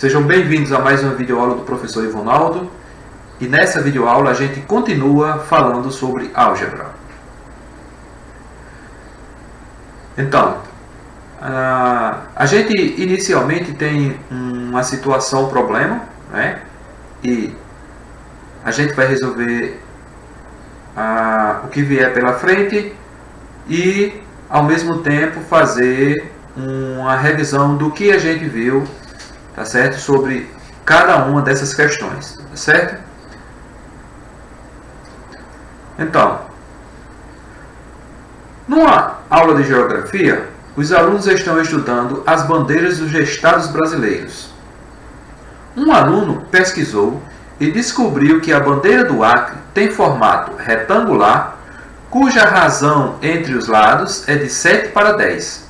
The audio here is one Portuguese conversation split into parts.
Sejam bem-vindos a mais uma videoaula do professor Ivonaldo. E nessa videoaula a gente continua falando sobre álgebra. Então, a gente inicialmente tem uma situação, um problema, né? E a gente vai resolver o que vier pela frente e, ao mesmo tempo, fazer uma revisão do que a gente viu, tá certo? Sobre cada uma dessas questões, tá certo? Então, numa aula de geografia, os alunos estão estudando as bandeiras dos estados brasileiros. Um aluno pesquisou e descobriu que a bandeira do Acre tem formato retangular, cuja razão entre os lados é de 7:10.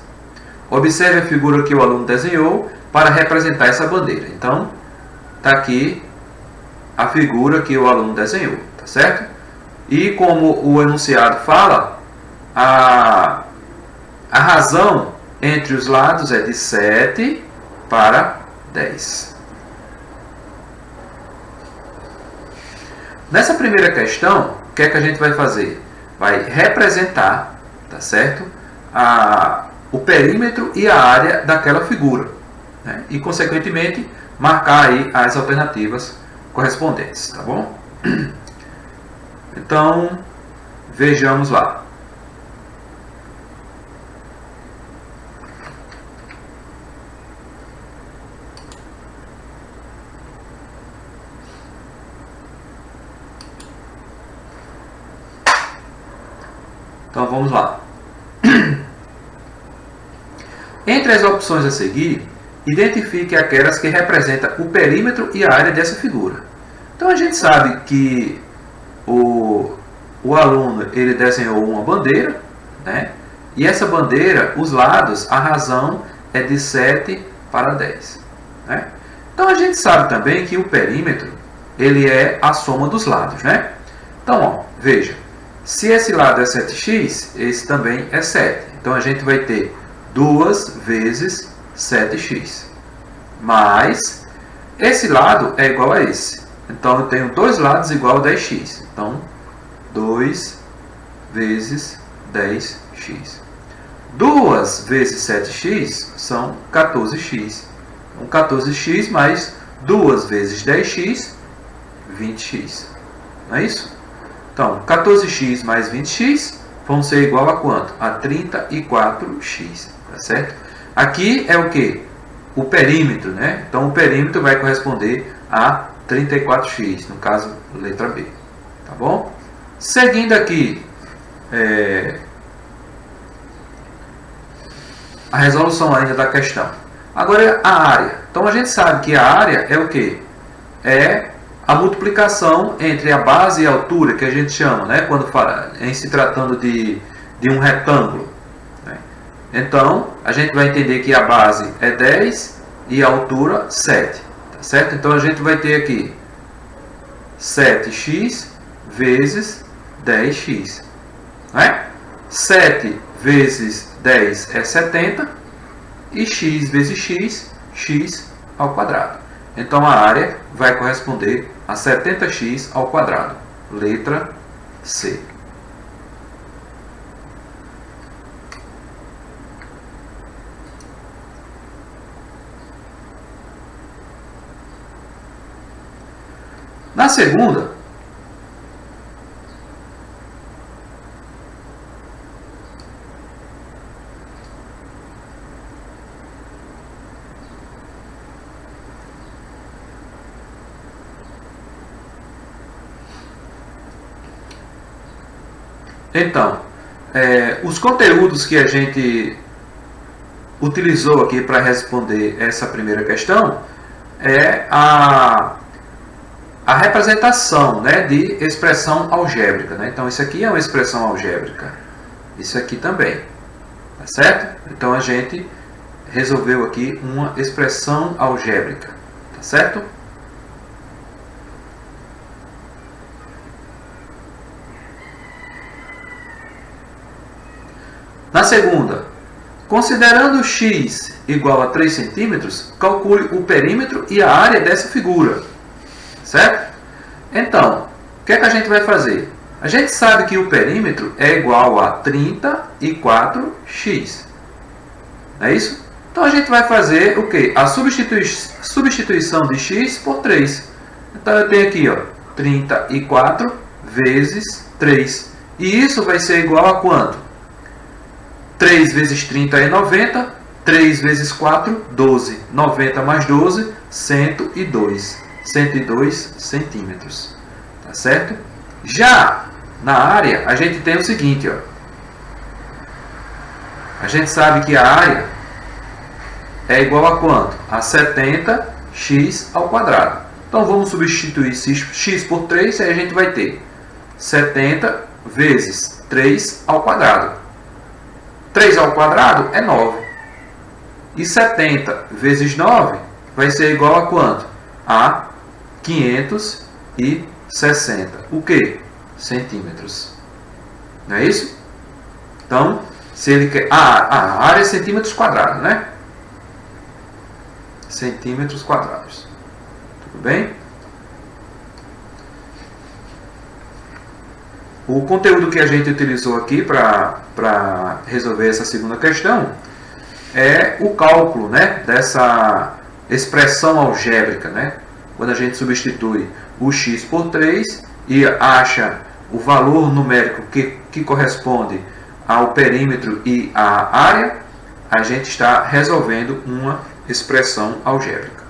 Observe a figura que o aluno desenhou para representar essa bandeira. Então, está aqui a figura que o aluno desenhou, tá certo? E como o enunciado fala, a razão entre os lados é de 7:10. Nessa primeira questão, o que é que a gente vai fazer? Vai representar, tá certo? O perímetro e a área daquela figura, né? E, consequentemente, marcar aí as alternativas correspondentes, tá bom? Então, vejamos lá. Então, vamos lá. Entre as opções a seguir, identifique aquelas que representam o perímetro e a área dessa figura. Então, a gente sabe que o aluno ele desenhou uma bandeira, né? E essa bandeira, os lados, a razão é de 7:10. Né? Então, a gente sabe também que o perímetro ele é a soma dos lados. Né? Então, ó, veja, se esse lado é 7x, esse também é 7. Então, a gente vai ter 2 vezes 7x. Mas esse lado é igual a esse. Então, eu tenho dois lados igual a 10x. Então, 2 vezes 10x. 2 vezes 7x são 14x. Então, 14x mais 2 vezes 10x, 20x. Não é isso? Então, 14x mais 20x vão ser igual a quanto? A 34x. Tá certo? Aqui é o que? O perímetro, né? Então, o perímetro vai corresponder a 34x, no caso, letra B. Tá bom? Seguindo aqui a resolução ainda da questão. Agora, a área. Então, a gente sabe que a área é o que? É a multiplicação entre a base e a altura, que a gente chama, né? Quando fala, em se tratando de um retângulo. Né? Então, a gente vai entender que a base é 10 e a altura 7. Tá certo? Então, a gente vai ter aqui 7x vezes 10x. Né? 7 vezes 10 é 70. E x vezes x, x ao quadrado. Então, a área vai corresponder a 70x ao quadrado. Letra C. Na segunda, então, os conteúdos que a gente utilizou aqui para responder essa primeira questão é a representação, né, de expressão algébrica. Né? Então, isso aqui é uma expressão algébrica. Isso aqui também. Tá certo? Então, a gente resolveu aqui uma expressão algébrica. Tá certo? Na segunda, Considerando x igual a 3 centímetros, calcule o perímetro e a área dessa figura. Certo? Então, o que é que a gente vai fazer? A gente sabe que o perímetro é igual a 34x. Não é isso? Então a gente vai fazer o quê? A substituição de x por 3. Então eu tenho aqui, ó, 34 vezes 3. E isso vai ser igual a quanto? 3 vezes 30 é 90. 3 vezes 4, 12. 90 mais 12, 102. 102 centímetros. Tá certo? Já na área, a gente tem o seguinte, ó. A gente sabe que a área é igual a quanto? A 70x ao quadrado. Então, vamos substituir x por 3, e aí a gente vai ter 70 vezes 3 ao quadrado. 3 ao quadrado é 9. E 70 vezes 9 vai ser igual a quanto? A 560. O quê? Centímetros. Não é isso? Então, se ele quer... a área é centímetros quadrados, né? Centímetros quadrados. Tudo bem? O conteúdo que a gente utilizou aqui para resolver essa segunda questão é o cálculo, né, dessa expressão algébrica, né? Quando a gente substitui o x por 3 e acha o valor numérico que corresponde ao perímetro e à área, a gente está resolvendo uma expressão algébrica.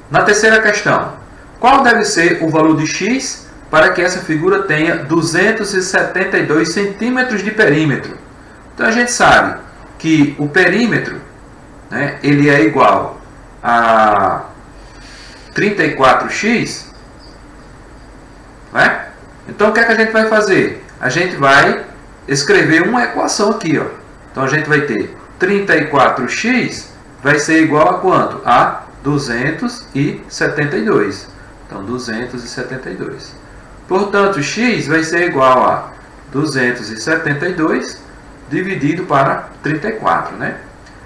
Na terceira questão, qual deve ser o valor de x para que essa figura tenha 272 centímetros de perímetro? Então a gente sabe que o perímetro, né, ele é igual a 34x, né? Então o que é que a gente vai fazer? A gente vai escrever uma equação aqui, ó. Então a gente vai ter 34x vai ser igual a quanto? A 272. Então 272. Portanto, x vai ser igual a 272 dividido para 34, né?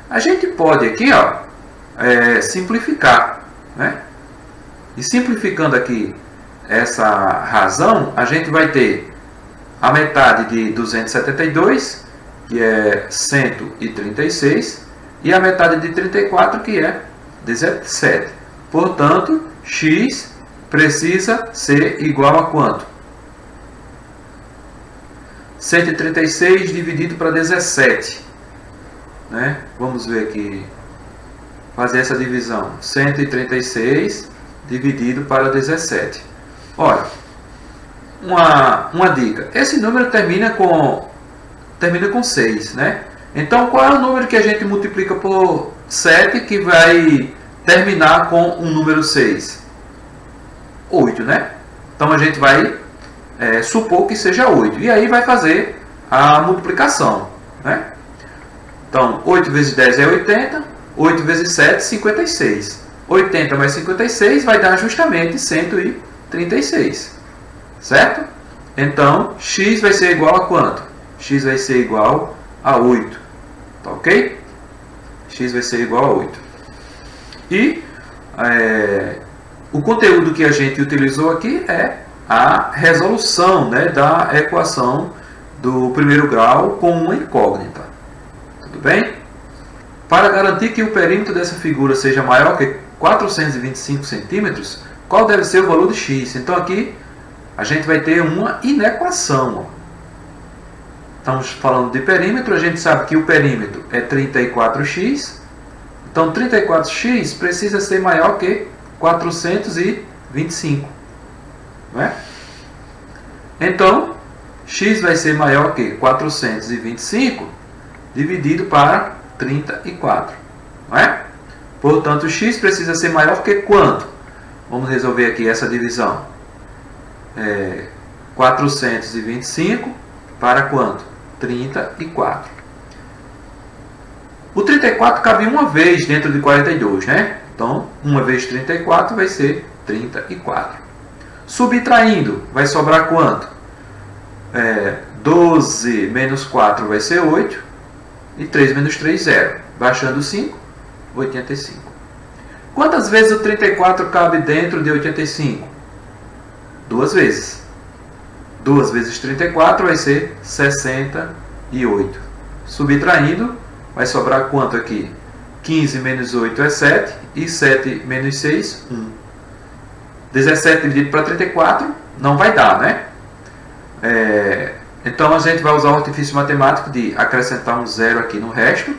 A gente pode aqui, ó, simplificar, né? E simplificando aqui essa razão, a gente vai ter a metade de 272, que é 136, e a metade de 34, que é 17. Portanto, x precisa ser igual a quanto? 136 dividido para 17. Né? Vamos ver aqui. Fazer essa divisão. 136 dividido para 17. Olha, uma dica. Esse número termina com 6, né? Então, qual é o número que a gente multiplica por 7 que vai terminar com um número 6? 8, né? Então, a gente vai supor que seja 8. E aí vai fazer a multiplicação, né? Então, 8 vezes 10 é 80. 8 vezes 7, 56. 80 mais 56 vai dar justamente 136. Certo? Então, x vai ser igual a quanto? X vai ser igual a 8. Tá ok? X vai ser igual a 8. E o conteúdo que a gente utilizou aqui é a resolução, né, da equação do primeiro grau com uma incógnita. Tudo bem? Para garantir que o perímetro dessa figura seja maior que 425 centímetros, qual deve ser o valor de x? Então aqui a gente vai ter uma inequação. Estamos falando de perímetro, a gente sabe que o perímetro é 34x. Então 34x precisa ser maior que 425. Não é? Então, x vai ser maior que 425 dividido para 34. Não é? Portanto, x precisa ser maior que quanto? Vamos resolver aqui essa divisão. 425 para quanto? 34. O 34 cabe uma vez dentro de 42, né? Então, 1 vezes 34 vai ser 34. Subtraindo, vai sobrar quanto? 12 menos 4 vai ser 8. E 3 menos 3, 0. Baixando 5, 85. Quantas vezes o 34 cabe dentro de 85? 2 vezes. 2 vezes 34 vai ser 68. Subtraindo, vai sobrar quanto aqui? 15 menos 8 é 7. E 7 menos 6, 1. 17 dividido para 34 não vai dar, né? Então a gente vai usar o artifício matemático de acrescentar um zero aqui no resto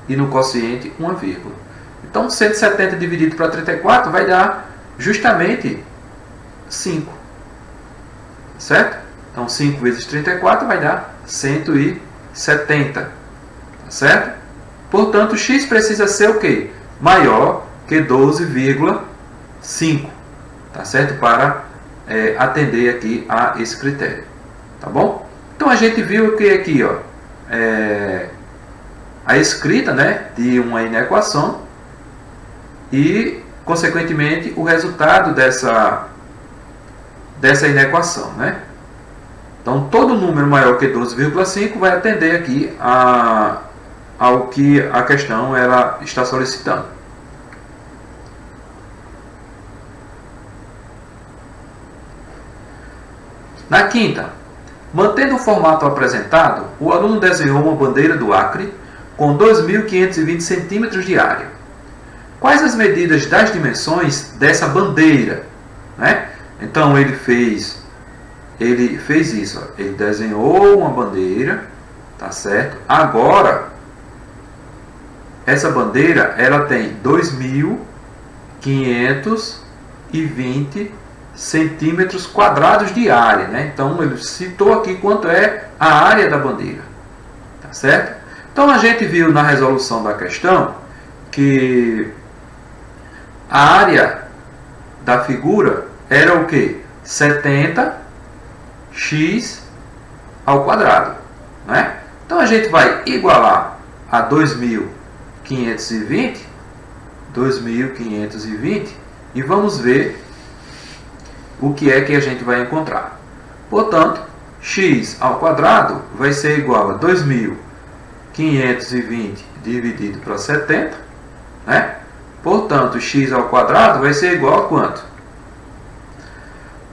e no quociente uma vírgula. Então 170 dividido para 34 vai dar justamente 5. Certo? Então 5 vezes 34 vai dar 170. Tá certo? Portanto, x precisa ser o quê? Maior que 12,5. Tá certo? Para atender aqui a esse critério. Tá bom? Então a gente viu que aqui, ó, a escrita, né, de uma inequação e, consequentemente, o resultado dessa inequação, né? Então, todo número maior que 12,5 vai atender aqui ao que a questão ela está solicitando. Na quinta, mantendo o formato apresentado, o aluno desenhou uma bandeira do Acre com 2.520 centímetros de área. Quais as medidas das dimensões dessa bandeira? Né? Então, ele fez isso. Ó. Ele desenhou uma bandeira, tá certo? Agora, essa bandeira ela tem 2.520 centímetros quadrados de área, né? Então ele citou aqui quanto é a área da bandeira, tá certo? Então a gente viu na resolução da questão que a área da figura era o que? 70x ao quadrado, né? Então a gente vai igualar a 2.520 e vamos ver o que é que a gente vai encontrar. Portanto, x ao quadrado vai ser igual a 2.520 dividido para 70, né? Portanto, x ao quadrado vai ser igual a quanto?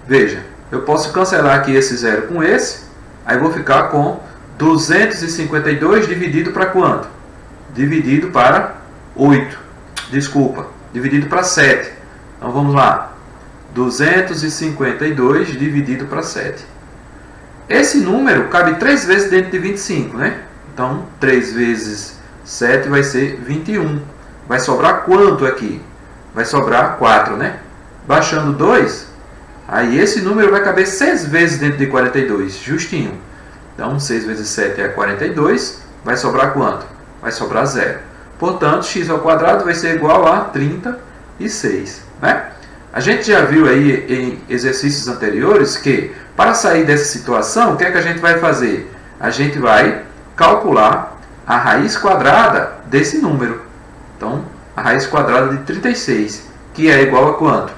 Veja, eu posso cancelar aqui esse zero com esse, aí vou ficar com 252 dividido para quanto? Dividido para 8. Desculpa, dividido para 7. Então vamos lá. 252 dividido para 7. Esse número cabe 3 vezes dentro de 25, né? Então, 3 vezes 7 vai ser 21. Vai sobrar quanto aqui? Vai sobrar 4, né? Baixando 2, aí esse número vai caber 6 vezes dentro de 42, justinho. Então, 6 vezes 7 é 42, vai sobrar quanto? Vai sobrar 0. Portanto, x ao quadrado vai ser igual a 36, né? A gente já viu aí em exercícios anteriores que, para sair dessa situação, o que é que a gente vai fazer? A gente vai calcular a raiz quadrada desse número. Então, a raiz quadrada de 36, que é igual a quanto?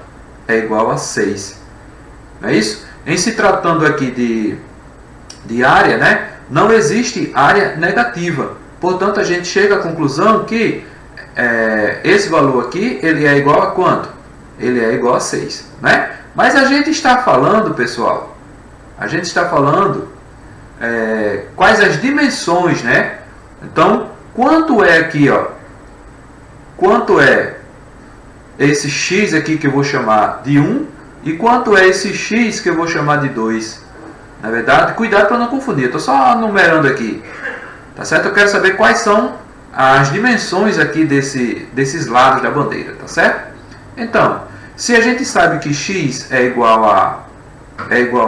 É igual a 6. Não é isso? Em se tratando aqui de área, né, não existe área negativa. Portanto, a gente chega à conclusão que esse valor aqui ele é igual a quanto? Ele é igual a 6, né? Mas a gente está falando, pessoal, a gente está falando quais as dimensões, né? Então, quanto é aqui, ó? Quanto é esse x aqui que eu vou chamar de 1 e quanto é esse x que eu vou chamar de 2? Na verdade, cuidado para não confundir, estou só numerando aqui, tá certo? Eu quero saber quais são as dimensões aqui desses lados da bandeira, tá certo? Então, se a gente sabe que x é igual a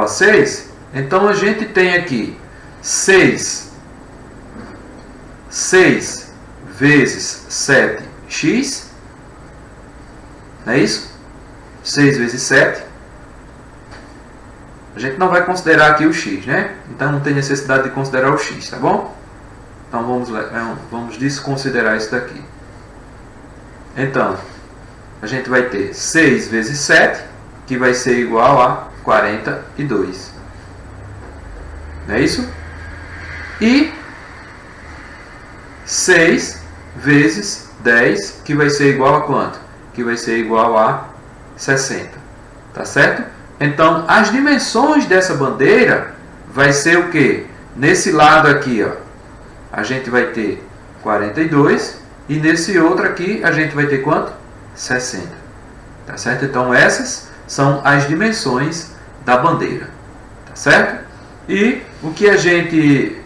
6, então a gente tem aqui 6 vezes 7x, não é isso? 6 vezes 7. A gente não vai considerar aqui o x, né? Então não tem necessidade de considerar o x, tá bom? Então vamos desconsiderar isso daqui. Então, a gente vai ter 6 vezes 7, que vai ser igual a 42. Não é isso? E 6 vezes 10, que vai ser igual a quanto? Que vai ser igual a 60. Tá certo? Então, as dimensões dessa bandeira vai ser o quê? Nesse lado aqui, ó, a gente vai ter 42 e nesse outro aqui a gente vai ter quanto? 60. Tá certo? Então, essas são as dimensões da bandeira. Tá certo? E o que a gente...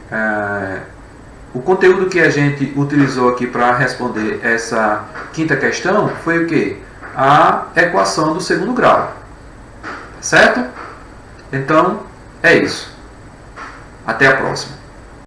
o conteúdo que a gente utilizou aqui para responder essa quinta questão foi o quê? A equação do segundo grau. Certo? Então, é isso. Até a próxima.